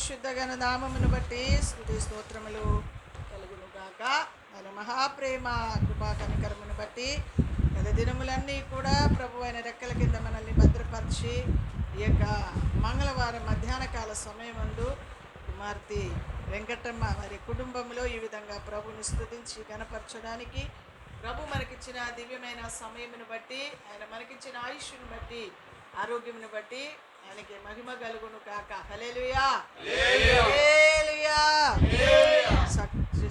పరిశుద్ధ గణ నామమును బట్టి స్తుతి స్తోత్రములు కలుగును గాక. ఆయన మహాప్రేమ కృపా కనికరమును బట్టి గత దినములన్నీ కూడా ప్రభు అయిన రెక్కల కింద మనల్ని భద్రపరిచి ఈ యొక్క మంగళవారం మధ్యాహ్న కాల సమయమందు కుమార్తె వెంకటమ్మ వారి కుటుంబంలో ఈ విధంగా ప్రభుని స్తుతించి గణపరచడానికి ప్రభు మనకిచ్చిన దివ్యమైన సమయమును బట్టి ఆయన మనకిచ్చిన ఆయుష్ను బట్టి ఆరోగ్యమును బట్టి ఆయనకి మహిమ కలుగును కాక. హల్లెలూయా హల్లెలూయా.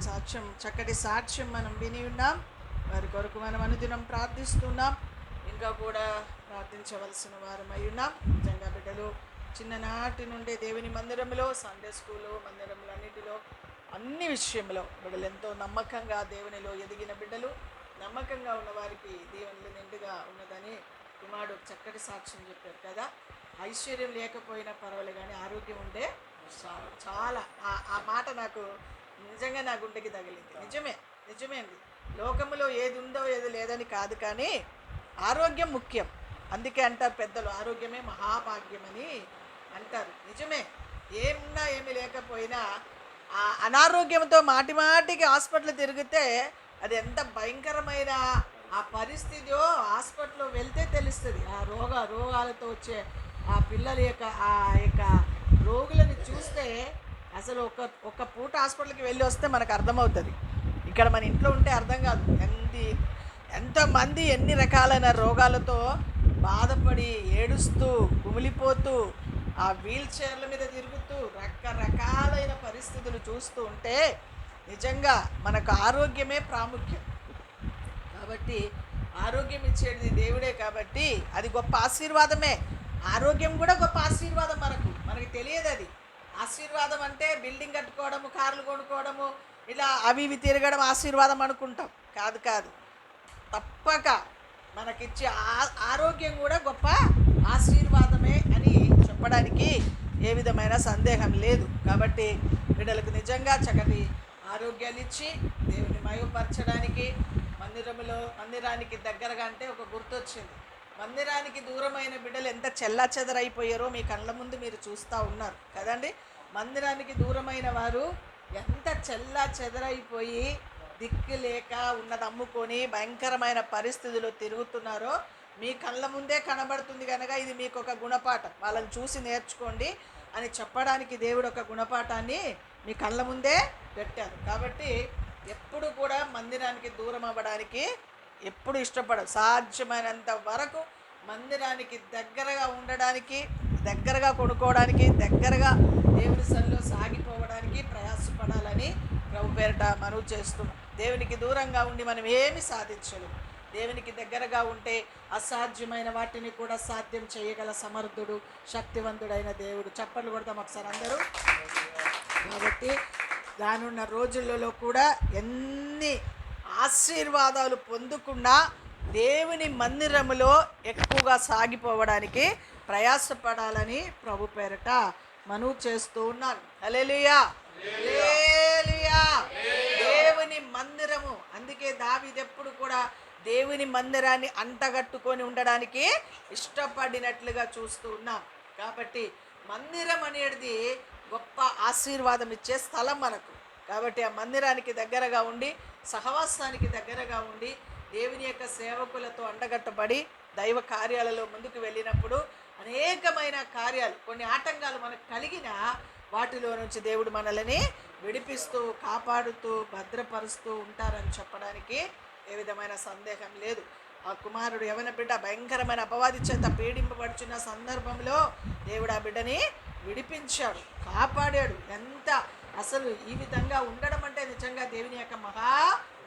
సాక్ష్యం, చక్కటి సాక్ష్యం మనం విని ఉన్నాం. వారి కొరకు మనం అనుదినం ప్రార్థిస్తున్నాం. ఇంకా కూడా ప్రార్థించవలసిన వారమై ఉన్నాం. నిజంగా బిడ్డలు చిన్ననాటి నుండి దేవుని మందిరంలో, సండే స్కూలు మందిరంలో అన్నిటిలో అన్ని విషయంలో బిడ్డలు ఎంతో నమ్మకంగా దేవునిలో ఎదిగిన బిడ్డలు, నమ్మకంగా ఉన్న వారికి దేవునిలో నిండుగా ఉన్నదని కుమారుడు చక్కటి సాక్ష్యం చెప్పారు కదా. ఐశ్వర్యం లేకపోయినా పర్వాలేదు కానీ ఆరోగ్యం ఉంటే చాలా ఆ మాట నాకు నిజంగా నా గుండెకి తగిలింది. నిజమే అండి. లోకంలో ఏది ఉందో ఏది లేదని కాదు, కానీ ఆరోగ్యం ముఖ్యం. అందుకే అంటారు పెద్దలు, ఆరోగ్యమే మహాభాగ్యమని అంటారు. నిజమే. ఏమున్నా ఏమి లేకపోయినా ఆ అనారోగ్యంతో మాటికి హాస్పిటల్ తిరిగితే అది ఎంత భయంకరమైన ఆ పరిస్థితియో హాస్పిటల్లో వెళ్తే తెలుస్తుంది. ఆ రోగాలతో వచ్చే ఆ పిల్లల యొక్క ఆ యొక్క రోగులను చూస్తే అసలు ఒక పూట హాస్పిటల్కి వెళ్ళి వస్తే మనకు అర్థమవుతుంది. ఇక్కడ మన ఇంట్లో ఉంటే అర్థం కాదు. ఎంతమంది ఎన్ని రకాలైన రోగాలతో బాధపడి ఏడుస్తూ కుమిలిపోతూ ఆ వీల్ చైర్ల మీద తిరుగుతూ రకరకాలైన పరిస్థితులు చూస్తూ ఉంటే నిజంగా మనకు ఆరోగ్యమే ప్రాముఖ్యం. కాబట్టి ఆరోగ్యం ఇచ్చేది దేవుడే, కాబట్టి అది గొప్ప ఆశీర్వాదమే. ఆరోగ్యం కూడా గొప్ప ఆశీర్వాదం. మనకి తెలియదు అది. ఆశీర్వాదం అంటే బిల్డింగ్ కట్టుకోవడము, కార్లు కొనుక్కోవడము, ఇలా అవి ఇవి తిరగడం ఆశీర్వాదం అనుకుంటాం. కాదు. తప్పక మనకిచ్చే ఆరోగ్యం కూడా గొప్ప ఆశీర్వాదమే అని చెప్పడానికి ఏ విధమైన సందేహం లేదు. కాబట్టి బిడ్డలకు నిజంగా చక్కటి ఆరోగ్యాన్ని ఇచ్చి దేవుని మహిమపరచడానికి మందిరానికి దగ్గరగా అంటే ఒక గుర్తొచ్చింది. మందిరానికి దూరమైన బిడ్డలు ఎంత చెల్లాచెదరైపోయారో మీ కళ్ళ ముందు మీరు చూస్తూ ఉన్నారు కదండి. మందిరానికి దూరమైన వారు ఎంత చెల్లాచెదరైపోయి దిక్కు లేక ఉన్నది అమ్ముకొని భయంకరమైన పరిస్థితుల్లో తిరుగుతున్నారో మీ కళ్ళ ముందే కనబడుతుంది. కనుక ఇది మీకు ఒక గుణపాఠం, వాళ్ళని చూసి నేర్చుకోండి అని చెప్పడానికి దేవుడు ఒక గుణపాఠాన్ని మీ కళ్ళ ముందే పెట్టారు. కాబట్టి ఎప్పుడు కూడా మందిరానికి దూరం అవ్వడానికి ఎప్పుడు ఇష్టపడరు. సాధ్యమైనంత వరకు మందిరానికి దగ్గరగా ఉండడానికి, దగ్గరగా కొనుక్కోవడానికి, దగ్గరగా దేవుని సన్నిధిలో సాగిపోవడానికి ప్రయాసపడాలని ప్రభు పేరిట మనవి చేస్తున్నాం. దేవునికి దూరంగా ఉండి మనం ఏమి సాధించలేము. దేవునికి దగ్గరగా ఉంటే అసాధ్యమైన వాటిని కూడా సాధ్యం చేయగల సమర్థుడు, శక్తివంతుడైన దేవుడు. చప్పట్లు కొడతాం ఒకసారి అందరూ. కాబట్టి రానున్న రోజులలో కూడా ఎన్ని ఆశీర్వాదాలు పొందుకున్నా దేవుని మందిరములో ఎక్కువగా సాగిపోవడానికి ప్రయాసపడాలని ప్రభు పేరట మనవి చేస్తూ ఉన్నాను. హల్లెలూయా హల్లెలూయా. దేవుని మందిరము, అందుకే దావీదు ఎప్పుడు కూడా దేవుని మందిరాన్ని అంటగట్టుకొని ఉండడానికి ఇష్టపడినట్లుగా చూస్తూ ఉన్నాం. కాబట్టి మందిరం అనేది గొప్ప ఆశీర్వాదం ఇచ్చే స్థలం మనకు. కాబట్టి ఆ మందిరానికి దగ్గరగా ఉండి, సహవాసానికి దగ్గరగా ఉండి, దేవుని యొక్క సేవకులతో అండగట్టబడి దైవ కార్యాలలో ముందుకు వెళ్ళినప్పుడు అనేకమైన కార్యాలు, కొన్ని ఆటంకాలు మనకు కలిగిన వాటిలో నుంచి దేవుడు మనల్ని విడిపిస్తూ, కాపాడుతూ, భద్రపరుస్తూ ఉంటారని చెప్పడానికి ఏ విధమైన సందేహం లేదు. ఆ కుమారుడు యవన బిడ్డ భయంకరమైన అపవాది చేత పీడింపబడుచున్న సందర్భంలో దేవుడు ఆ బిడ్డని విడిపించాడు, కాపాడాడు. ఎంత అసలు ఈ విధంగా ఉండడం అంటే నిజంగా దేవుని యొక్క మహా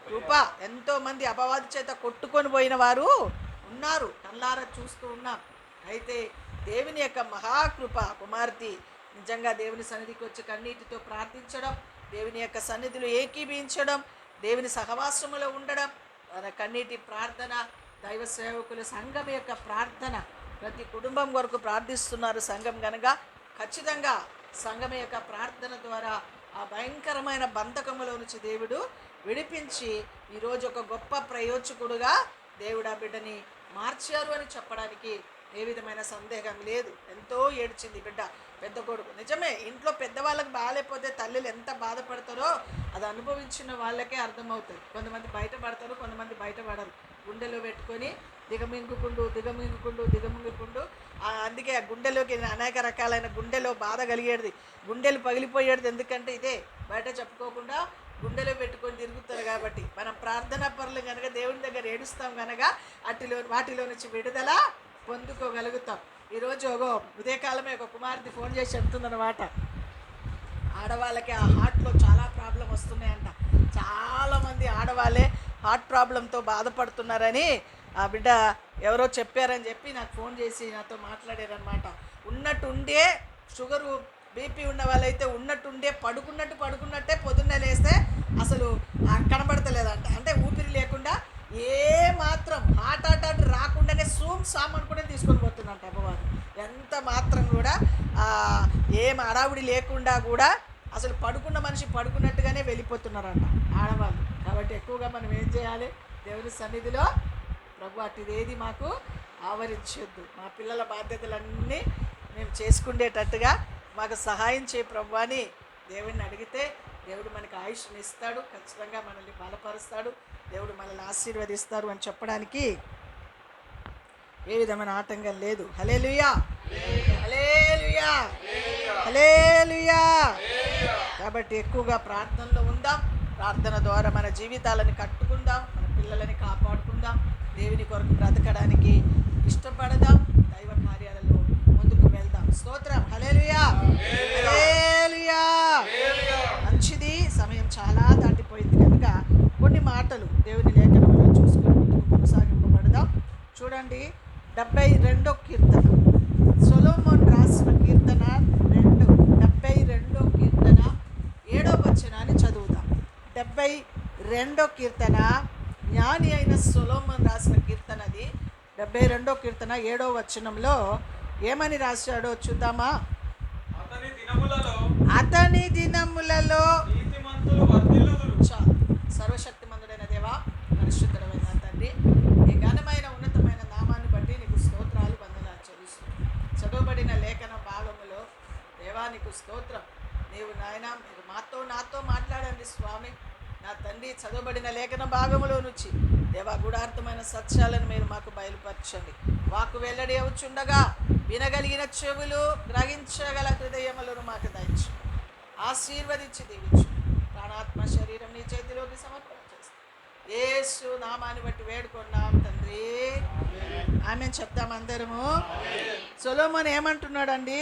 కృప. ఎంతోమంది అపవాది చేత కొట్టుకొని పోయిన వారు ఉన్నారు, కళ్ళారా చూస్తూ ఉన్నాం. అయితే దేవుని యొక్క మహాకృప, కుమార్తె నిజంగా దేవుని సన్నిధికి వచ్చి కన్నీటితో ప్రార్థించడం, దేవుని యొక్క సన్నిధిలో ఏకీభవించడం, దేవుని సహవాసములో ఉండడం, తన కన్నీటి ప్రార్థన, దైవ సేవకుల సంఘం యొక్క ప్రార్థన, ప్రతి కుటుంబం వరకు ప్రార్థిస్తున్నారు సంఘం. కనుక ఖచ్చితంగా సంఘం యొక్క ప్రార్థన ద్వారా ఆ భయంకరమైన బంధకములో నుంచి దేవుడు విడిపించి ఈరోజు ఒక గొప్ప ప్రయోజకుడుగా దేవుడు ఆ బిడ్డని మార్చారు అని చెప్పడానికి ఏ విధమైన సందేహం లేదు. ఎంతో ఏడ్చింది బిడ్డ, పెద్ద కొడుకు. నిజమే, ఇంట్లో పెద్దవాళ్ళకి బాగాలేకపోతే తల్లులు ఎంత బాధపడతారో అది అనుభవించిన వాళ్ళకే అర్థమవుతుంది. కొంతమంది బయటపడతారు, కొంతమంది బయటపడరు. గుండెలో పెట్టుకొని దిగమింగుకుంటూ దిగమింగుకుంటూ దిగమింగుకుంటూ అందుకే ఆ గుండెలోకి అనేక రకాలైన గుండెలో బాధ కలిగేది, గుండెలు పగిలిపోయేది. ఎందుకంటే ఇదే బయట చెప్పుకోకుండా గుండెలో పెట్టుకొని తిరుగుతారు. కాబట్టి మనం ప్రార్థనా పరులు కనుక దేవుని దగ్గర ఏడుస్తాం కనుక వాటిలో నుంచి విడుదల పొందుకోగలుగుతాం. ఈరోజు ఉదయకాలమే ఒక కుమార్తె ఫోన్ చేసి చెప్తుందన్నమాట, ఆడవాళ్ళకి ఆ హార్ట్లో చాలా ప్రాబ్లం వస్తున్నాయంట. చాలామంది ఆడవాళ్ళే హార్ట్ ప్రాబ్లంతో బాధపడుతున్నారని ఆ బిడ్డ ఎవరో చెప్పారని చెప్పి నాకు ఫోన్ చేసి నాతో మాట్లాడారనమాట. ఉన్నట్టుండే షుగరు బీపీ ఉన్న వాళ్ళైతే ఉన్నట్టుండే పడుకున్నట్టే పొద్దున్నే లేస్తే అసలు కనబడతలేదంట. అంటే ఊపిరి లేకుండా ఏ మాత్రం హార్ట్ అటాక్ రాకుండానే సామాన్ కూడా తీసుకొని పోతుందంట అమ్మవారు. ఎంత మాత్రం కూడా ఏం అడావుడి లేకుండా కూడా అసలు పడుకున్న మనిషి పడుకున్నట్టుగానే వెళ్ళిపోతున్నారంట ఆడవాళ్ళు. కాబట్టి ఎక్కువగా మనం ఏం చేయాలి? దేవుని సన్నిధిలో ప్రభు అటుదేది మాకు ఆవరించొద్దు, మా పిల్లల బాధ్యతలన్నీ మేము చేసుకునేటట్టుగా మాకు సహాయం చేయ ప్రభు అని దేవుడిని అడిగితే దేవుడు మనకి ఆయుష్ని ఇస్తాడు, ఖచ్చితంగా మనల్ని బలపరుస్తాడు, దేవుడు మనల్ని ఆశీర్వదిస్తారు అని చెప్పడానికి ఏ విధమైన ఆటంకం లేదు. హల్లెలూయా, హల్లెలూయా, హల్లెలూయా. కాబట్టి ఎక్కువగా ప్రార్థనలో ఉందాం, ప్రార్థన ద్వారా మన జీవితాలను కట్టుకుందాం, మన పిల్లలని కాపాడుకుందాం, దేవుని కొరకు బ్రతకడానికి ఇష్టపడదాం, దైవ కార్యాలలో ముందుకు వెళ్దాం. స్తోత్రం, హల్లెలూయా, హల్లెలూయా. మంచిది, సమయం చాలా దాటిపోయింది కనుక కొన్ని మాటలు దేవుని లేఖనంలో చూసుకొని ముందుకు కొనసాగింపబడదాం. చూడండి, 72వ కీర్తన, సొలొమోను రాసిన కీర్తన 72వ కీర్తన 7వ వచనాన్ని చదువుదాం. 72వ కీర్తన జ్ఞాని అయిన సొలొమోను రాసిన కీర్తనది. 72వ కీర్తన 7వ వచనంలో ఏమని రాశాడో చూద్దామా? అతని దినములలో సర్వశక్తిమంతుడైన దేవా, పరిశుద్ధమైన తండ్రి, ఈ ఘనమైన ఉన్నతమైన నామాన్ని బట్టి నీకు స్తోత్రాలు, వందనాలు చెల్లిస్తున్నాను. చదవబడిన లేఖన భాగములో దేవా నీకు స్తోత్రం. నీవు నాయన మీరు నాతో మాట్లాడండి స్వామి. నా తండ్రి, చదవబడిన లేఖన భాగములో నుంచి దేవా గుడార్థమైన సత్యాలను మీరు మాకు బయలుపరచండి. వాకు వెల్లడి అవుచుండగా వినగలిగిన చెవులు, గ్రహించగల హృదయములను మాకు దయచు, ఆశీర్వదించి దీవించు. ప్రాణాత్మ శరీరం నీ చేతిలోకి సమర్పణ చేస్తాం. యేసు నామాన్ని బట్టి వేడుకున్నాం తండ్రి, ఆమేన్ చెప్తాం అందరము. సొలొమోను ఏమంటున్నాడండి?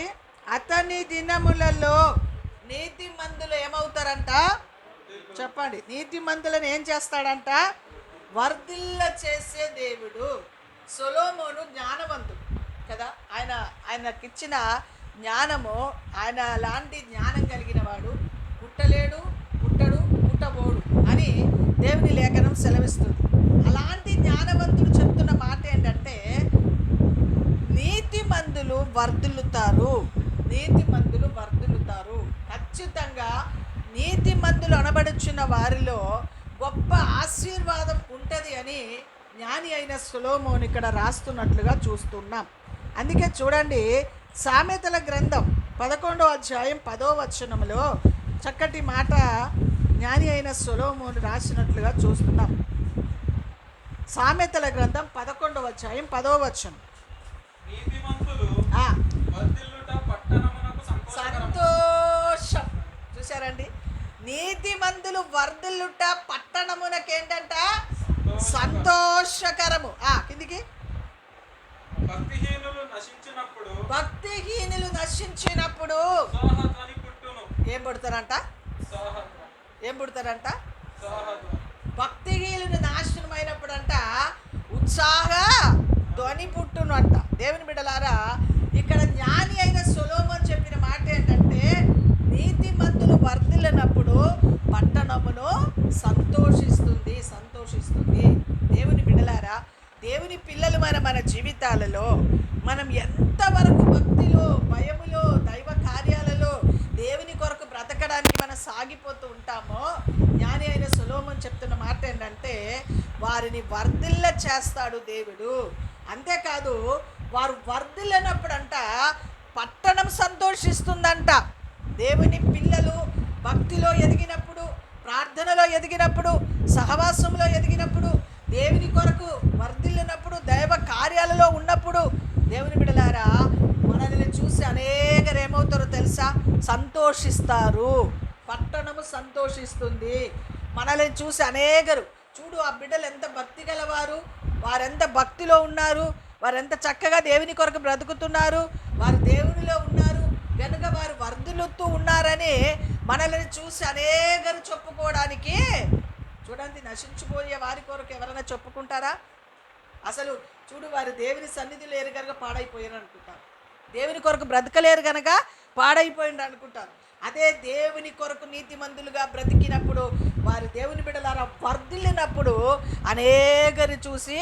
అతని దినములలో నీతిమంతులు ఏమవుతారంట? చెప్పండి. నీతిమంతులను ఏం చేస్తాడంట? వర్ధిల్ల చేసే దేవుడు. సొలొమోను జ్ఞానవంతుడు కదా, ఆయనకిచ్చిన జ్ఞానము, ఆయన లాంటి జ్ఞానం కలిగిన వాడు పుట్టలేడు, పుట్టడు, పుట్టబోడు అని దేవుని లేఖనం సెలవిస్తుంది. అలాంటి జ్ఞానవంతుడు చెప్తున్న మాట ఏంటంటే, నీతిమంతులు వర్ధిల్లుతారు, నీతిమంతులు వర్ధిల్లుతారు. ఖచ్చితంగా నీతిమంతులు అనబడుచున్న వారిలో గొప్ప ఆశీర్వాదం ఉంటుంది అని జ్ఞాని అయిన సొలొమోను ఇక్కడ రాస్తున్నట్లుగా చూస్తున్నాం. అందుకే చూడండి, సామెతల గ్రంథం 11వ అధ్యాయం 10వ వచనంలో చక్కటి మాట జ్ఞాని అయిన సొలొమోను రాసినట్లుగా చూస్తున్నాం. సామెతల గ్రంథం 11వ అధ్యాయం 10వ వచనం, సంతోషం. చూసారండి, నీతిమంతులు వర్ధిల్లుట పట్టణమునకేంటంట? సంతోషకరము. కిందికి, భక్తిహీనులు నశించినప్పుడు ఏం పుడతారంట? ఏం పుడతారంట? భక్తిహీనులు నాశనం అయినప్పుడంట ఉత్సాహ ధ్వని పుట్టును అంట. దేవుని బిడ్డలారా, ఇక్కడ జ్ఞాని అయిన సొలొమోను చెప్పిన మాట ఏంటంటే, నీతిమంతులు వర్ధిల్లినప్పుడు పట్టణమును సంతోషిస్తుంది. దేవుని బిడ్డలారా, దేవుని పిల్లలు మన జీవితాలలో మనం ఎంతవరకు భక్తిలో, భయములో, దైవ కార్యాలలో దేవుని కొరకు బ్రతకడానికి మనం సాగిపోతూ ఉంటామో, జ్ఞాని అయిన సొలొమోను చెప్తున్న మాట ఏంటంటే, వారిని వర్ధిల్ల చేస్తాడు దేవుడు. అంతేకాదు వారు వర్ధిల్లినప్పుడంట పట్టణం సంతోషిస్తుందంట. దేవుని పిల్లలు భక్తిలో ఎదిగినప్పుడు, ప్రార్థనలో ఎదిగినప్పుడు, సహవాసంలో ఎదిగినప్పుడు, దేవుని కొరకు వర్ధిల్లినప్పుడు, దైవ కార్యాలలో ఉన్నప్పుడు దేవుని బిడ్డలారా మనల్ని చూసి అనేకరు ఏమవుతారో తెలుసా? సంతోషిస్తారు. పట్టణము సంతోషిస్తుంది. మనల్ని చూసి అనేకరు, చూడు ఆ బిడ్డలు ఎంత భక్తి గలవారు, వారెంత భక్తిలో ఉన్నారు, వారెంత చక్కగా దేవుని కొరకు బ్రతుకుతున్నారు, వారు దేవునిలో ఉన్నారు కనుక వారు వర్ధిల్లుతూ ఉన్నారని మనల్ని చూసి అనేకరు చెప్పుకోవడానికి. చూడండి, నశించిపోయే వారి కొరకు ఎవరైనా చెప్పుకుంటారా? అసలు చూడు, వారు దేవుని సన్నిధి లేరు కనుక పాడైపోయారు అనుకుంటారు, దేవుని కొరకు బ్రతకలేరు కనుక పాడైపోయింది అనుకుంటారు. అదే దేవుని కొరకు నీతిమంతులుగా బ్రతికినప్పుడు, వారి దేవుని బిడ్డలారా వర్ధిల్లినప్పుడు అనేకరి చూసి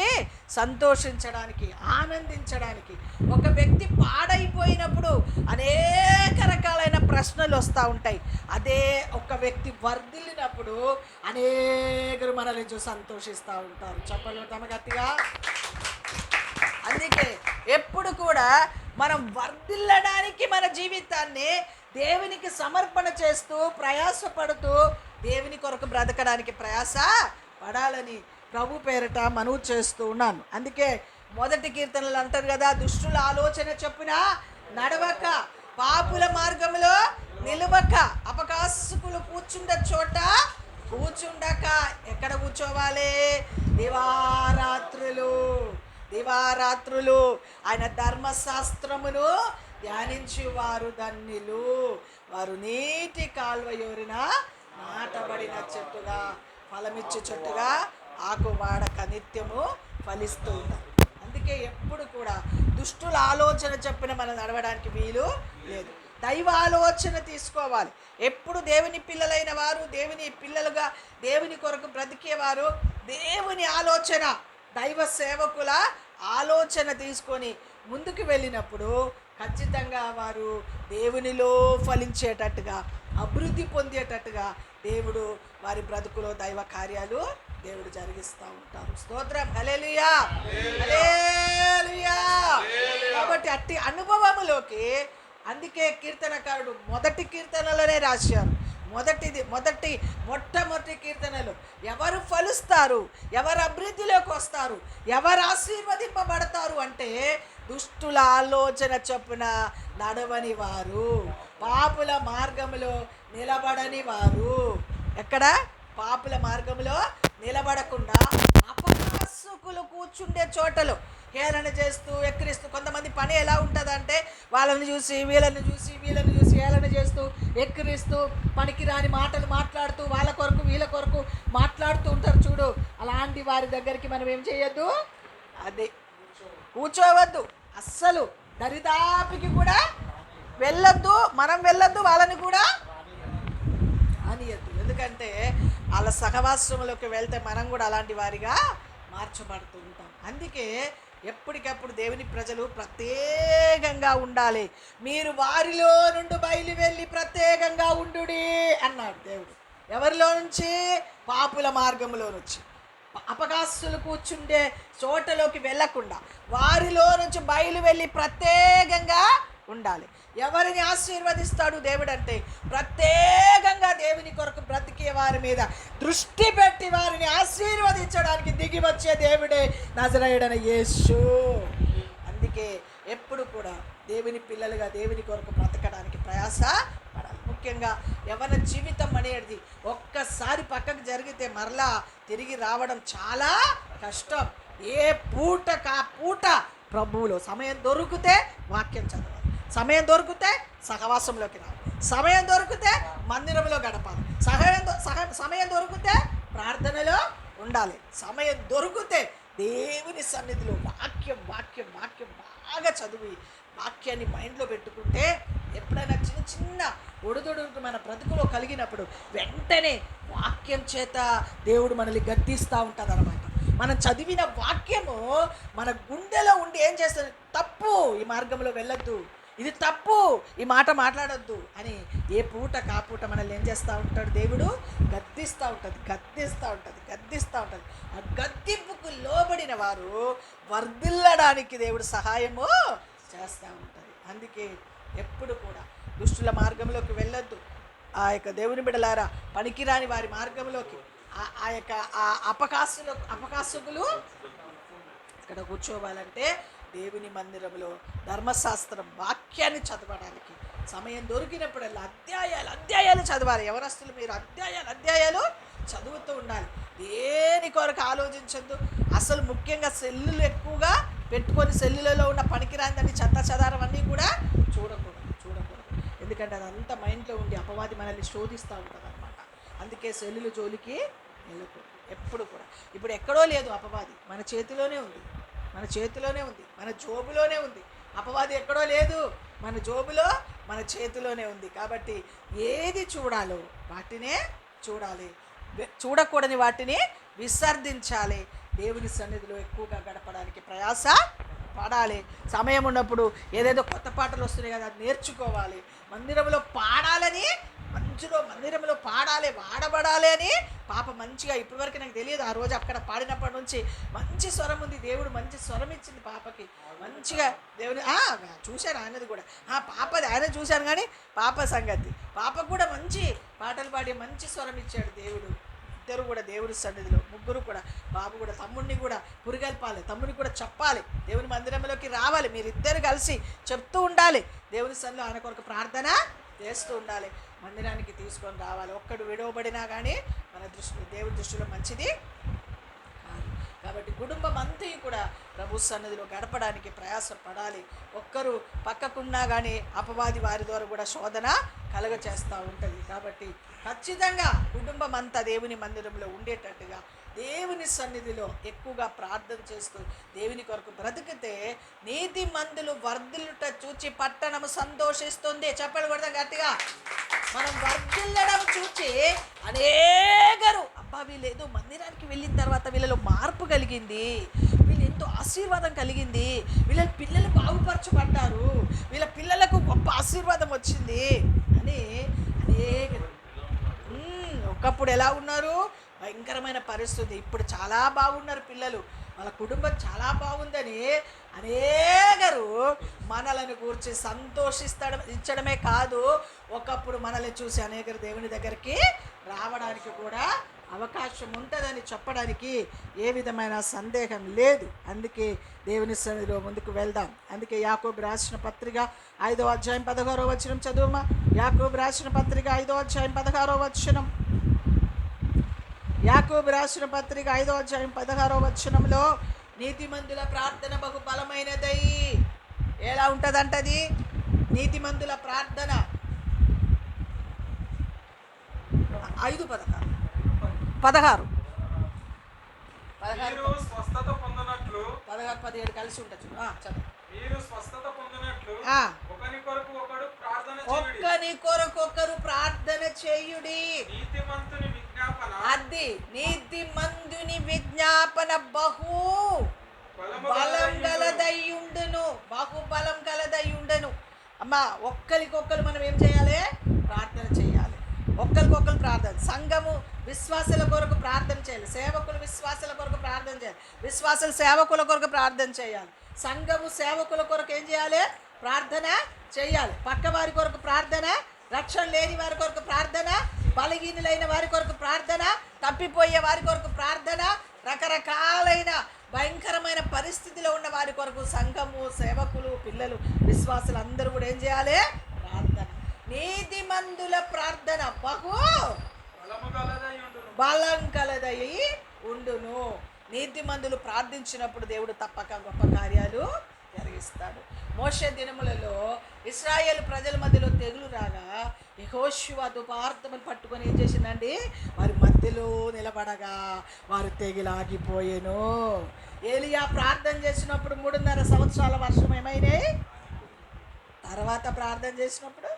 సంతోషించడానికి, ఆనందించడానికి. ఒక వ్యక్తి పాడైపోయినప్పుడు అనేక రకాలైన ప్రశ్నలు వస్తూ ఉంటాయి. అదే ఒక వ్యక్తి వర్ధిల్లినప్పుడు అనేకరు మనల్ని చూసి సంతోషిస్తూ ఉంటారు. చెప్పలు తమ గట్టిగా. అందుకే ఎప్పుడు కూడా మనం వర్ధిల్లడానికి మన జీవితాన్ని దేవునికి సమర్పణ చేస్తూ, ప్రయాసపడుతూ దేవుని కొరకు బ్రతకడానికి ప్రయాస పడాలని ప్రభు పేరిట మనవి చేస్తూ ఉన్నాను. అందుకే మొదటి కీర్తనలు అంటారు కదా, దుష్టుల ఆలోచన చొప్పున నడవక, పాపుల మార్గంలో నిలవక, అపకాసుకులు కూర్చుండ చోట కూర్చుండక. ఎక్కడ కూర్చోవాలి? దివారాత్రులు ఆయన ధర్మశాస్త్రమును ధ్యానించి వారు ధన్యులు. వారు నీటి కాల్వయోరిన నాటబడిన చెట్టుగా, ఫలమిచ్చు చెట్టుగా, ఆకు వాడక నిత్యము ఫలిస్తూ ఉంటారు. అందుకే ఎప్పుడు కూడా దుష్టుల ఆలోచన చెప్పిన మనం నడవడానికి వీలు లేదు. దైవ ఆలోచన తీసుకోవాలి. ఎప్పుడు దేవుని పిల్లలైన వారు, దేవుని పిల్లలుగా దేవుని కొరకు బ్రతికేవారు దేవుని ఆలోచన, దైవ సేవకుల ఆలోచన తీసుకొని ముందుకు వెళ్ళినప్పుడు ఖచ్చితంగా వారు దేవునిలో ఫలించేటట్టుగా, అభివృద్ధి పొందేటట్టుగా దేవుడు వారి బ్రతుకులో దైవ కార్యాలు దేవుడు జరిగిస్తూ ఉంటారు. స్తోత్రం. హల్లెలూయా, హల్లెలూయా. కాబట్టి అట్టి అనుభవములోకి, అందుకే కీర్తనకారుడు మొదటి కీర్తనలోనే రాశారు. మొట్టమొదటి కీర్తనలు ఎవరు ఫలిస్తారు, ఎవరు అభివృద్ధిలోకి వస్తారు, ఎవరు ఆశీర్వదింపబడతారు అంటే దుష్టుల ఆలోచన చొప్పున నడవని వారు, పాపుల మార్గములో నిలబడని వారు. ఎక్కడ? పాపుల మార్గంలో నిలబడకుండా అపహాసకులు కూర్చుండే చోటలో హేళన చేస్తూ ఎక్కిరిస్తూ. కొంతమంది పని ఎలా ఉంటుందంటే వాళ్ళని చూసి వీళ్ళని చూసి హేళన చేస్తూ ఎక్కిరిస్తూ పనికిరాని మాటలు మాట్లాడుతూ వాళ్ళ కొరకు వీళ్ళ కొరకు మాట్లాడుతూ ఉంటారు. చూడు, అలాంటి వారి దగ్గరికి మనం ఏం చేయొద్దు, అదే కూర్చోవద్దు, అస్సలు దరిదాపికి కూడా వెళ్ళొద్దు, మనం వెళ్ళొద్దు, వాళ్ళని కూడా అనియద్దు. ఎందుకంటే వాళ్ళ సహవాసంలోకి వెళ్తే మనం కూడా అలాంటి వారిగా మార్చబడుతూ ఉంటాం. అందుకే ఎప్పటికప్పుడు దేవుని ప్రజలు ప్రత్యేకంగా ఉండాలి. మీరు వారిలో నుండి బయలు వెళ్ళి ప్రత్యేకంగా ఉండుడి అన్నాడు దేవుడు. ఎవరిలో నుంచి? పాపుల మార్గంలో నుంచి, అపకాసులు కూర్చుండే చోటలోకి వెళ్ళకుండా వారిలో నుంచి బయలు వెళ్ళి ప్రత్యేకంగా ఉండాలి. ఎవరిని ఆశీర్వదిస్తాడు దేవుడు అంటే ప్రత్యేకంగా దేవుని కొరకు బ్రతికే వారి మీద దృష్టి పెట్టి వారిని ఆశీర్వదించడానికి దిగి వచ్చే దేవుడే నజరేయుడైన యేసు. అందుకే ఎప్పుడు కూడా దేవుని పిల్లలుగా దేవుని కొరకు బ్రతకడానికి ప్రయాస పడాలి. ముఖ్యంగా యవ్వన జీవితం అనేది ఒక్కసారి పక్కకు జరిగితే మరలా తిరిగి రావడం చాలా కష్టం. ఏ పూటకా పూట ప్రభువులో సమయం దొరికితే వాక్యం చదవాలి, సమయం దొరికితే సహవాసంలోకి రావాలి, సమయం దొరికితే మందిరంలో గడపాలి, సమయం దొరికితే ప్రార్థనలో ఉండాలి, సమయం దొరికితే దేవుని సన్నిధిలో వాక్యం బాగా చదివి వాక్యాన్ని మైండ్లో పెట్టుకుంటే ఎప్పుడైనా చిన్న ఒడిదొడుకు మన బ్రతుకులో కలిగినప్పుడు వెంటనే వాక్యం చేత దేవుడు మనల్ని గద్దిస్తూ ఉంటుంది అన్నమాట. మనం చదివిన వాక్యము మన గుండెలో ఉండి ఏం చేస్తుంది? తప్పు, ఈ మార్గంలో వెళ్ళొద్దు, ఇది తప్పు, ఈ మాట మాట్లాడొద్దు అని ఏ పూట కాపూట మనల్ని ఏం చేస్తూ ఉంటాడు దేవుడు? గద్దిస్తూ ఉంటుంది. ఆ గద్దింపుకు లోబడిన వారు వర్ధిల్లడానికి దేవుడు సహాయము చేస్తూ ఉంటుంది. అందుకే ఎప్పుడు కూడా దుష్టుల మార్గంలోకి వెళ్ళొద్దు. ఆ యొక్క దేవుని బిడ్డలారా, పనికిరాని వారి మార్గంలోకి, ఆ యొక్క అపకాసుకులు ఇక్కడ కూర్చోవాలంటే దేవుని మందిరంలో ధర్మశాస్త్రం వాక్యాన్ని చదవడానికి సమయం దొరికినప్పుడల్లా అధ్యాయాలు చదవాలి. ఎవరస్తులు మీరు అధ్యాయాలు చదువుతూ ఉండాలి. దేని కొరకు ఆలోచించద్దు. అసలు ముఖ్యంగా సెల్లులు ఎక్కువగా పెట్టుకొని సెల్లులలో ఉన్న పనికిరాందని చెదారం అన్నీ కూడా చూడకూడదు. ఎందుకంటే అదంతా మైండ్లో ఉండి అపవాది మనల్ని శోధిస్తూ ఉంటుంది అనమాట. అందుకే సెల్లుల జోలికి వెళ్ళకూడదు ఎప్పుడు కూడా. ఇప్పుడు ఎక్కడో లేదు అపవాది, మన చేతిలోనే ఉంది, మన జోబులోనే ఉంది. అపవాది ఎక్కడో లేదు, మన జోబులో, మన చేతిలోనే ఉంది. కాబట్టి ఏది చూడాలో వాటినే చూడాలి, చూడకూడని వాటిని విసర్జించాలి. దేవుని సన్నిధిలో ఎక్కువగా గడపడానికి ప్రయాస పాడాలి. సమయం ఉన్నప్పుడు ఏదేదో కొత్త పాటలు వస్తున్నాయి కదా, అది నేర్చుకోవాలి. మందిరంలో పాడాలి, వాడబడాలి అని పాప మంచిగా, ఇప్పటివరకు నాకు తెలియదు, ఆ రోజు అక్కడ పాడినప్పటి నుంచి మంచి స్వరం ఉంది. దేవుడు మంచి స్వరం ఇచ్చింది పాపకి మంచిగా. దేవుని చూశాను, ఆయనది కూడా పాపది ఆయన చూశాను, కానీ పాప సంగతి, పాపకు కూడా మంచి పాటలు పాడి మంచి స్వరం ఇచ్చాడు దేవుడు. ఇద్దరు కూడా దేవుడి సన్నిధిలో, ముగ్గురు కూడా, బాబు కూడా తమ్ముడిని కూడా పురిగల్పాలి, తమ్ముడిని కూడా చెప్పాలి, దేవుని మందిరంలోకి రావాలి. మీరిద్దరు కలిసి చెప్తూ ఉండాలి, దేవుని సన్నిధిలో ఆయన కొరకు ప్రార్థన చేస్తూ ఉండాలి, మందిరానికి తీసుకొని రావాలి. ఒక్కడు విడవబడినా కానీ మన దేవుడి దృష్టిలో మంచిది కాదు. కాబట్టి కుటుంబం అంతా కూడా ప్రభు సన్నిధిలో గడపడానికి ప్రయాసపడాలి. ఒక్కరు పక్కకున్నా కానీ అపవాది వారి ద్వారా కూడా శోధన కలుగ చేస్తూ ఉంటుంది. కాబట్టి ఖచ్చితంగా కుటుంబం అంతా దేవుని మందిరంలో ఉండేటట్టుగా దేవుని సన్నిధిలో ఎక్కువగా ప్రార్థన చేస్తూ దేవుని కొరకు బ్రతికితే నీతి మందులు వర్ధిల్లుట చూచి పట్టణము సంతోషిస్తుంది. చెప్పలు కొడదాం గట్టిగా. మనం వర్ధిల్లడం చూచి అనేకరు, అబ్బా వీళ్ళేదో మందిరానికి వెళ్ళిన తర్వాత వీళ్ళలో మార్పు కలిగింది, వీళ్ళు ఎంతో ఆశీర్వాదం కలిగింది, వీళ్ళ పిల్లలు బాగుపరచబడ్డారు, వీళ్ళ పిల్లలకు గొప్ప ఆశీర్వాదం వచ్చింది అని అనేకరు. ఒకప్పుడు ఎలా ఉన్నారు? భయంకరమైన పరిస్థితి. ఇప్పుడు చాలా బాగున్నారు పిల్లలు, వాళ్ళ కుటుంబం చాలా బాగుందని అనేకరు మనలను కూర్చి ఇచ్చడమే కాదు, ఒకప్పుడు మనల్ని చూసి అనేకరు దేవుని దగ్గరికి రావడానికి కూడా అవకాశం ఉంటుందని చెప్పడానికి ఏ విధమైన సందేహం లేదు. అందుకే దేవుని సన్నిధిలో ముందుకు వెళ్దాం. అందుకే యాకోబు రాసిన పత్రిక 5వ అధ్యాయం 16వ వచనం చదువుమా. యాకోబు రాసిన పత్రిక 5వ అధ్యాయం 16వ వచనం. యాకోబు రాసిన పత్రిక 5వ అధ్యాయం 16వ వచనంలో నీతిమంతుల ప్రార్థన బహు బలమైనదై. ఎలా ఉంటుందంటది నీతిమంతుల ప్రార్థన? 5:16 16-17 కలిసి ఉంటుంది. ఒక్కని కొరకొకరు ప్రార్థన చేయుడి. అది నీతిమంతుని విజ్ఞాపన బహు బలం గలదయ్యుండును. అమ్మా, ఒక్కరికొక్కరు మనం ఏం చేయాలి? ప్రార్థన చేయాలి. ఒక్కరికొక్కరు ప్రార్థన. సంఘము విశ్వాసుల కొరకు ప్రార్థన చేయాలి, సేవకులు విశ్వాసుల కొరకు ప్రార్థన చేయాలి, విశ్వాసులు సేవకుల కొరకు ప్రార్థన చేయాలి, సంఘము సేవకుల కొరకు ఏం చేయాలి? ప్రార్థన చేయాలి. పక్క వారి కొరకు ప్రార్థన, రక్షణ లేని వారి కొరకు ప్రార్థన, బలహీనులైన వారి కొరకు ప్రార్థన, తప్పిపోయే వారి కొరకు ప్రార్థన, రకరకాలైన భయంకరమైన పరిస్థితిలో ఉన్న వారి కొరకు సంఘము, సేవకులు, పిల్లలు, విశ్వాసులు అందరూ కూడా ఏం చేయాలి? ప్రార్థన. నీతిమంతుల ప్రార్థన బహు బలం కలదై ఉండును. నీతిమంతులు ప్రార్థించినప్పుడు దేవుడు తప్పక గొప్ప కార్యాలు జరిగిస్తాడు. మోషే దినములలో ఇశ్రాయేలు ప్రజల మధ్యలో తెగులు రాగా యెహోషువ దుపార్తమని పట్టుకొని ఏం చేసిందండి? వారి మధ్యలో నిలబడగా వారు తెగిలాగిపోయేను. ఏలియా ప్రార్థన చేసినప్పుడు 3.5 సంవత్సరాల వర్షం ఏమైనాయి? తర్వాత ప్రార్థన చేసినప్పుడు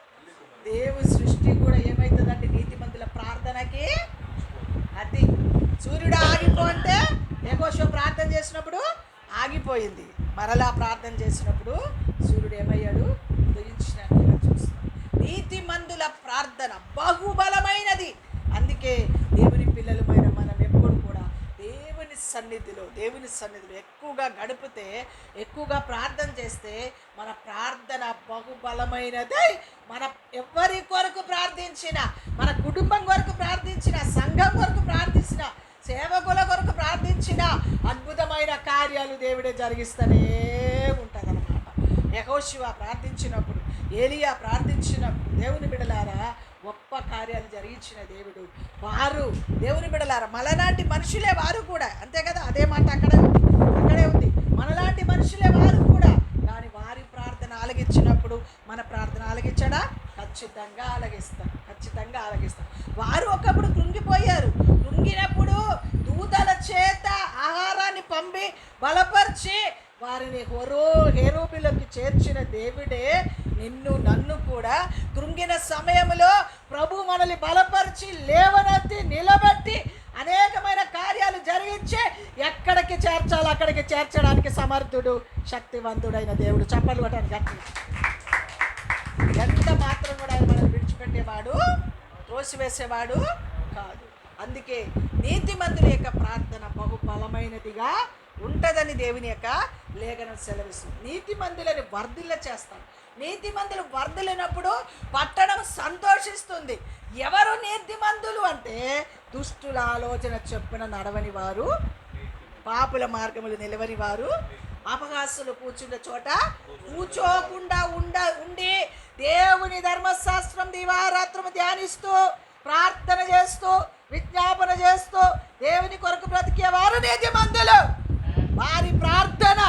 దేవుని సృష్టి కూడా ఏమవుతుందంటే నీతిమంతుల ప్రార్థనకి అది. సూర్యుడు ఆగిపో అంటే యెహోషువ ప్రార్థన చేసినప్పుడు ఆగిపోయింది. మరలా ప్రార్థన చేసినప్పుడు సూర్యుడు ఏమయ్యాడు? ఉదయించినట్టుగా చూస్తాం. నీతిమంతుల ప్రార్థన బహుబలమైనది. అందుకే దేవుని పిల్లలమైన మనం ఎప్పుడు కూడా దేవుని సన్నిధిలో ఎక్కువగా గడిపితే, ఎక్కువగా ప్రార్థన చేస్తే మన ప్రార్థన బహుబలమైనది. మన ఎవరి కొరకు ప్రార్థించిన, మన కుటుంబం కొరకు ప్రార్థించిన, సంఘం కొరకు ప్రార్థించిన, సేవకుల కొరకు ప్రార్థించిన అద్భుతమైన కార్యాలు దేవుడే జరిగిస్తూనే ఉంటాడనమాట. యెహోషువ ప్రార్థించినప్పుడు, ఏలియా ప్రార్థించినప్పుడు దేవుని బిడ్డలారా గొప్ప కార్యాలు జరిగించిన దేవుడు. వారు దేవుని బిడ్డలారా మనలాంటి మనుషులే వారు కూడా, అంతే కదా, అదే మాట అక్కడే ఉంది. మనలాంటి మనుషులే వారు కూడా. కానీ వారి ప్రార్థన ఆలగించినప్పుడు మన ప్రార్థన ఆలగించడా? ఖచ్చితంగా ఆలగిస్తాం. వారు ఒకప్పుడు కృంగిపోయారు. కృంగినప్పుడు దూతల చేత ఆహారాన్ని పంపి బలపరిచి వారిని హెరోబులోకి చేర్చిన దేవుడే నిన్ను నన్ను కూడా కృంగిన సమయంలో ప్రభు మనల్ని బలపరిచి లేవనెత్తి నిలబెట్టి అనేకమైన కార్యాలు జరిగించి ఎక్కడికి చేర్చాలో అక్కడికి చేర్చడానికి సమర్థుడు, శక్తివంతుడైన దేవుడు. చప్పట్లు కొట్టడానికి ఎంత మాత్రం కూడా ఆయన మనల్ని విడిచిపెట్టేవాడు, తోసివేసేవాడు కాదు. అందుకే నీతిమంతుల యొక్క ప్రార్థన బహుబలమైనదిగా ఉంటుందని దేవుని యొక్క లేఖనం సెలవిస్తుంది. నీతిమంతులని వర్ధిల్ల చేస్తాడు. నీతిమంతులు వర్ధిల్లినప్పుడు పట్టణం సంతోషిస్తుంది. ఎవరు నీతిమంతులు అంటే దుష్టుల ఆలోచన చొప్పున నడవని వారు, పాపుల మార్గములు నిలవని వారు, అపహాసులు కూర్చున్న చోట కూర్చోకుండా ఉండి దేవుని ధర్మశాస్త్రం దివారాత్రము ధ్యానిస్తూ ప్రార్థన చేస్తూ విజ్ఞాపన చేస్తూ దేవుని కొరకు బ్రతికేవారు నీతిమంతులు. వారి ప్రార్థన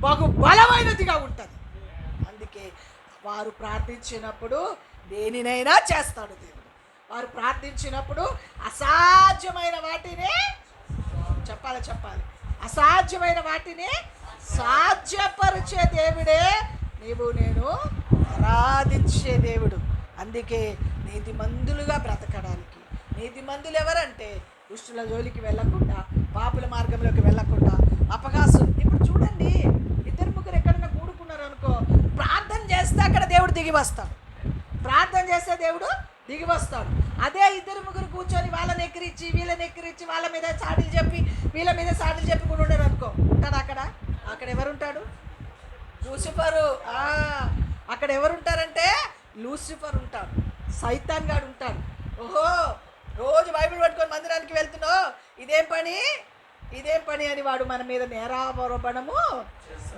బహు బలమైనదిగా ఉంటుంది. అందుకే వారు ప్రార్థించినప్పుడు దేనినైనా చేస్తాడు దేవుడు. వారు ప్రార్థించినప్పుడు అసాధ్యమైన వాటిని చెప్పాలి అసాధ్యమైన వాటిని సాధ్యపరిచే దేవుడే నీవు నేను ఆరాధించే దేవుడు. అందుకే నీతిమంతులుగా బ్రతకడానికి, నీతిమంతులు ఎవరంటే దుష్టుల జోలికి వెళ్ళకుండా, పాపుల మార్గంలోకి వెళ్ళకుండా, అపహాసం. ఇప్పుడు చూడండి, 2-3 ఎక్కడన్నా కూడుకున్నారు అనుకో, ప్రార్థన చేస్తే అక్కడ దేవుడు దిగి వస్తాడు. అదే 2-3 కూర్చొని వాళ్ళని ఎక్కిరించి వీళ్ళని ఎక్కిరించి వాళ్ళ మీద సాటిలు చెప్పి వీళ్ళ మీద సాటిలు చెప్పుకుని ఉండరు అనుకో, ఉంటాడు అక్కడ ఎవరుంటాడు? లూసిఫరు. అక్కడ ఎవరుంటారంటే లూసిఫర్ ఉంటాడు, సైతాన్ గాడు ఉంటాడు. ఓహో, రోజు బైబిల్ పట్టుకొని మందిరానికి వెళ్తున్నావు, ఇదేం పని అని వాడు మన మీద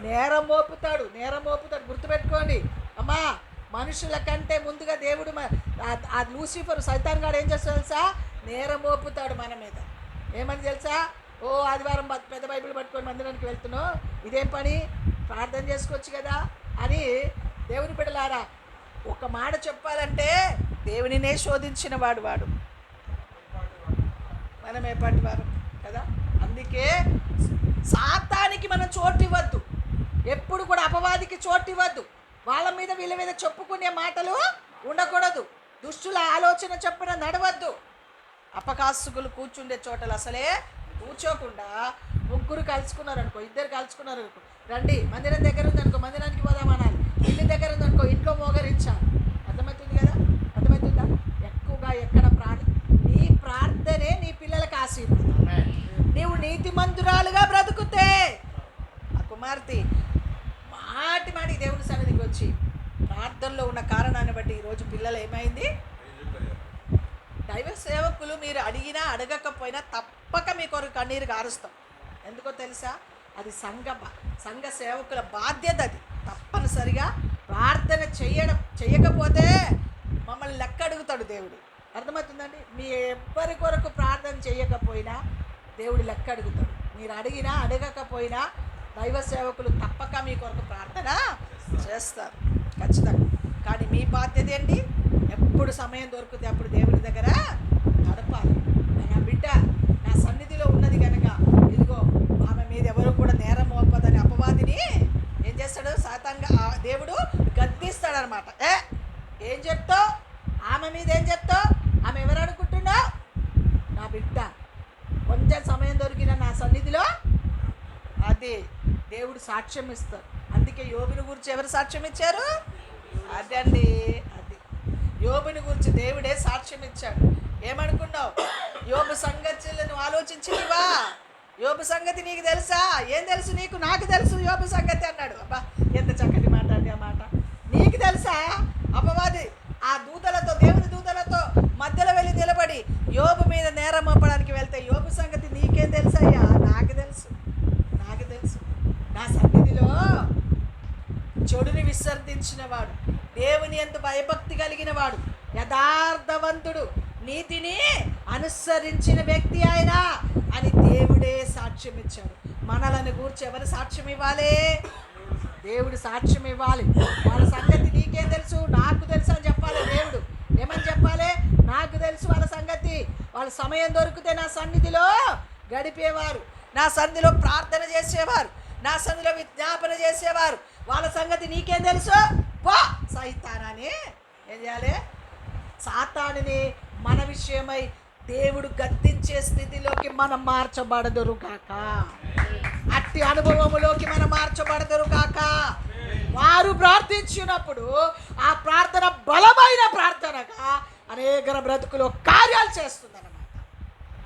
నేరం మోపుతాడు. గుర్తుపెట్టుకోండి అమ్మా, మనుషుల కంటే ముందుగా దేవుడు ఆ లూసిఫర్ సైతాన్ గాడు ఏం చేస్తాడు తెలుసా? నేరం మోపుతాడు మన మీద. ఏమని తెలుసా? ఓ ఆదివారం పెద్ద బైబిల్ పట్టుకొని మందిరానికి వెళ్తున్నావు, ఇదేం పని, ప్రార్థన చేసుకోవచ్చు కదా అని. దేవుని బిడ్డలారా, ఒక మాట చెప్పాలంటే దేవునినే శోధించిన వాడు మనం ఏపాటి వారు కదా. అందుకే సాతానికి మనం చోటు ఇవ్వద్దు, ఎప్పుడు కూడా అపవాదికి చోటు ఇవ్వద్దు. వాళ్ళ మీద వీళ్ళ మీద చెప్పుకునే మాటలు ఉండకూడదు, దుష్టుల ఆలోచన చొప్పున నడవద్దు. అపకాసుకులు కూర్చుండే చోటలు అసలే కూర్చోకుండా 3 కలుసుకున్నారు అనుకో, 2 కలుసుకున్నారు అనుకో, రండి మందిరం దగ్గర ఉంది అనుకో మందిరానికి పోదామనాలి, ఇల్లు దగ్గర ఉంది అనుకో ఇంట్లో మోగరించాలి. అర్థమవుతుందా? ఎక్కువగా ఎక్కడ నీ ప్రార్థనే నీ పిల్లలకు ఆశీర్వాదం. నీవు నీతిమంతురాలుగా బ్రతుకుతే ఆ కుమార్తె మాటికి దేవుని సన్నిధికి వచ్చి ప్రార్థనలో ఉన్న కారణాన్ని బట్టి ఈరోజు పిల్లలు ఏమైంది? దైవ సేవకులు మీరు అడిగినా అడగకపోయినా తప్పక మీ కొరకు కన్నీరు గారుస్తాం. ఎందుకో తెలుసా? అది సంఘ సేవకుల బాధ్యత. అది తప్పనిసరిగా ప్రార్థన చేయకపోతే మమ్మల్ని లెక్క అడుగుతాడు దేవుడు. అర్థమవుతుందండి? మీ ఎవ్వరి కొరకు ప్రార్థన చేయకపోయినా దేవుడు లెక్క అడుగుతాడు. మీరు అడిగినా అడగకపోయినా దైవ సేవకులు తప్పక మీ కొరకు ప్రార్థన చేస్తారు ఖచ్చితంగా. కానీ మీ బాధ్యత ఏంటి? ఎప్పుడు సమయం దొరికితే అప్పుడు దేవుని దగ్గర గడపాలి. నా బిడ్డ నా సన్నిధిలో ఉన్నది కనుక ఇదిగో ఆమె మీద ఎవరు కూడా నేరం మోపదని అపవాదిని ఏం చేస్తాడు? సాతాంగా దేవుడు గద్దిస్తాడనమాట. ఏం చెప్తావు ఆమె మీద? ఏం చెప్తావు? ఆమె ఎవరు అనుకుంటున్నావు? నా బిడ్డ. కొంచెం సమయం దొరికిన నా సన్నిధిలో అదే దేవుడు సాక్ష్యం ఇస్తాడు. అందుకే యోబుని గురించి ఎవరు సాక్ష్యం ఇచ్చారు? అదండి. అది యోబుని గురించి దేవుడే సాక్ష్యం ఇచ్చాడు. ఏమనుకున్నావు? యోబు సంగతులను నువ్వు ఆలోచించినవా? యోబు సంగతి నీకు తెలుసా? ఏం తెలుసు నీకు? నాకు తెలుసు యోబు సంగతి అన్నాడు. అబ్బా, ఎంత చక్కటి మాట అండి ఆ మాట. నీకు తెలుసా? అపవాది ఆ దూతలతో, దేవుని దూతలతో మధ్యలో వెళ్ళి నిలబడి యోబు మీద నేరం మోపడానికి వెళ్తే యోబు సంగతి నీకేం తెలుసు అయ్యా? నాకు తెలుసు, నాకు తెలుసు. నా సన్నిధిలో చెడుని విసర్జించిన వాడు, దేవుని యందు భయభక్తి కలిగిన వాడు, యథార్థవంతుడు, నీతిని అనుసరించిన వ్యక్తి ఆయన అని దేవుడే సాక్ష్యం ఇచ్చాడు. మనలను గూర్చి ఎవరు సాక్ష్యం ఇవ్వాలి? దేవుడు సాక్ష్యం ఇవ్వాలి. వాళ్ళ సంగతి నీకేం తెలుసు? నాకు తెలుసు అని చెప్పాలి. దేవుడు ఏమని చెప్పాలి? నాకు తెలుసు వాళ్ళ సంగతి. వాళ్ళ సమయం దొరికితే నా సన్నిధిలో గడిపేవారు, నా సన్నిధిలో ప్రార్థన చేసేవారు, నా సన్నిధిలో విజ్ఞాపన చేసేవారు. వాళ్ళ సంగతి నీకేం తెలుసు? పో సైతానాని ఏం చేయాలి? సాతానుని మన విషయమై దేవుడు గద్దించే స్థితిలోకి మనం మార్చబడదురు కాక, అట్టి అనుభవములోకి మనం మార్చబడదురు కాక. వారు ప్రార్థించినప్పుడు ఆ ప్రార్థన బలమైన ప్రార్థనగా అనేక బ్రతుకులో కార్యాలు చేస్తుందన్నమాట.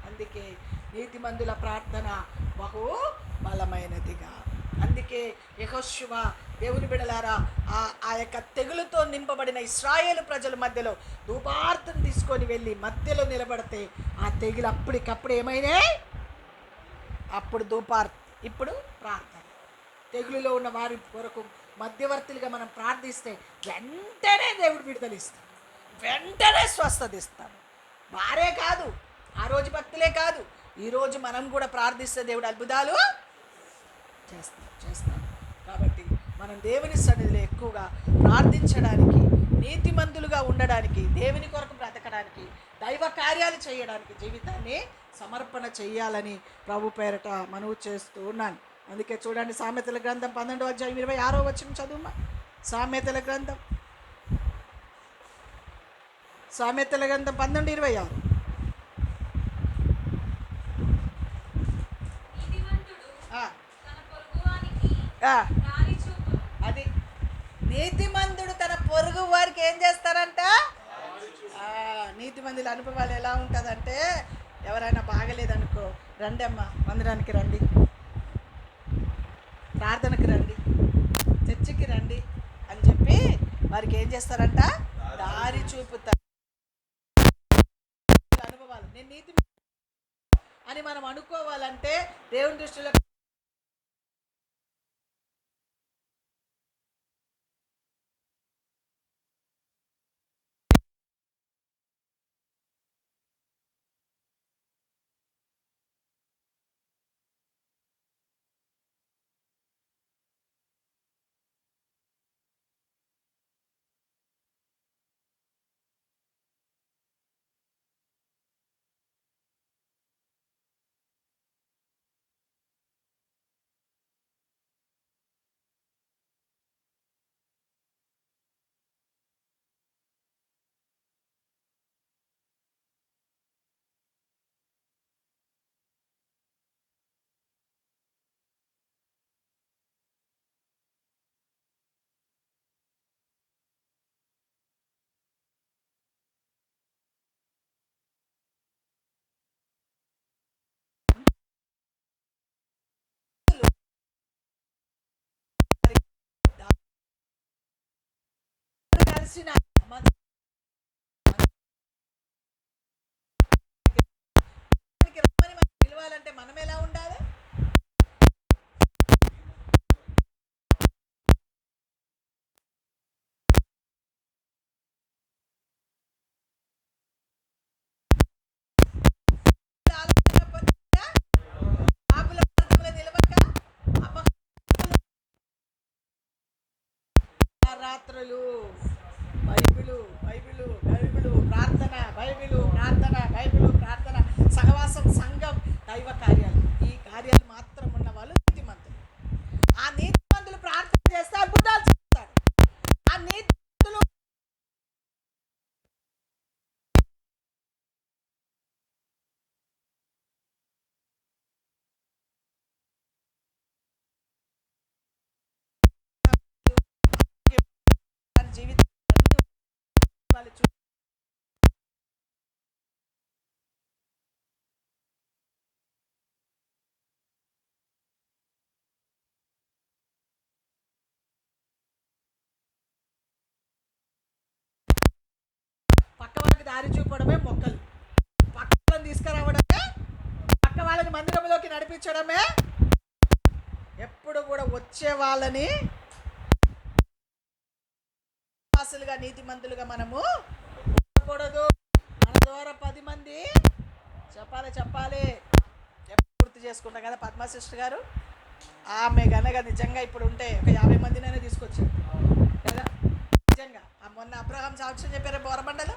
అందుకే నీతిమంతుల ప్రార్థన బహు బలమైనదిగా. అందుకే యెహోషువ దేవుని బిడ్డలారా ఆ యొక్క తెగులుతో నింపబడిన ఇశ్రాయేలు ప్రజల మధ్యలో ధూపార్తం తీసుకొని వెళ్ళి మధ్యలో నిలబడితే ఆ తెగులు అప్పటికప్పుడు ఏమైనాయి? అప్పుడు ధూపార్తి, ఇప్పుడు ప్రార్థన. తెగులులో ఉన్న వారి కొరకు మధ్యవర్తులుగా మనం ప్రార్థిస్తే వెంటనే దేవుడు విడుదలిస్తాడు, వెంటనే స్వస్థత ఇస్తాడు. వారే కాదు, ఆ రోజు భక్తులే కాదు, ఈరోజు మనం కూడా ప్రార్థిస్తే దేవుడు అద్భుతాలు చేస్తాడు. కాబట్టి మనం దేవుని సన్నిధిలో ఎక్కువగా ప్రార్థించడానికి, నీతిమంతులుగా ఉండడానికి, దేవుని కొరకు బ్రతకడానికి, దైవ కార్యాలు చేయడానికి జీవితాన్ని సమర్పణ చేయాలని ప్రభు పేరట మనవి చేస్తూ ఉన్నాను. అందుకే చూడండి, సామెతల గ్రంథం 12:26 చదువుమా. సామెతల గ్రంథం 12:26. అది నీతిమంతుడు తన పొరుగు వారికి ఏం చేస్తారంట? నీతిమంతుల అనుభవాలు ఎలా ఉంటుందంటే, ఎవరైనా బాగలేదనుకో, రండి అమ్మ మందిరానికి రండి, ప్రార్థనకి రండి, చర్చికి రండి అని చెప్పి వారికి ఏం చేస్తారంట? దారి చూపుతారు. అనుభవాలు నేను నీతి అని మనం అనుకోవాలంటే దేవుని దృష్టిలో కలిసిన రమ్మని మనం పిలవాలంటే మనం ఎలా ఉండాలి? రాత్రులు బైబిలు బైబిలు బైబిలు ప్రార్థన, బైబిలు ప్రార్థన, బైబిలు ప్రార్థన, సహవాసం, సంఘం, దైవ కార్యాలు. ఈ కార్యాలు మాత్రం ఉన్న వాళ్ళు నీతిమంతులు. ఆ నీతిమంతులు ప్రార్థన చేస్తే అద్భుతాలు చేస్తారు. ఆ నీతిమంతులు జీవితం దారి చూపడమే మొక్కలు, పక్కలను తీసుకురావడమే, పక్క వాళ్ళని మందిరంలోకి నడిపించడమే. ఎప్పుడు కూడా వచ్చే వాళ్ళని వాసులుగా నీతిమంతులుగా మనము ఉండకూడదు. మన ద్వారా 10 మంది చెప్పాలి. ఎప్పుడు గుర్తు చేసుకుంటాం కదా పద్మ సిస్టర్ గారు, ఆమె కనుక నిజంగా ఇప్పుడు ఉంటే ఒక 50 మందినైనా తీసుకొచ్చారు కదా. నిజంగా మొన్న అబ్రహాం సాక్ష్యం చెప్పారు బోరబండలో,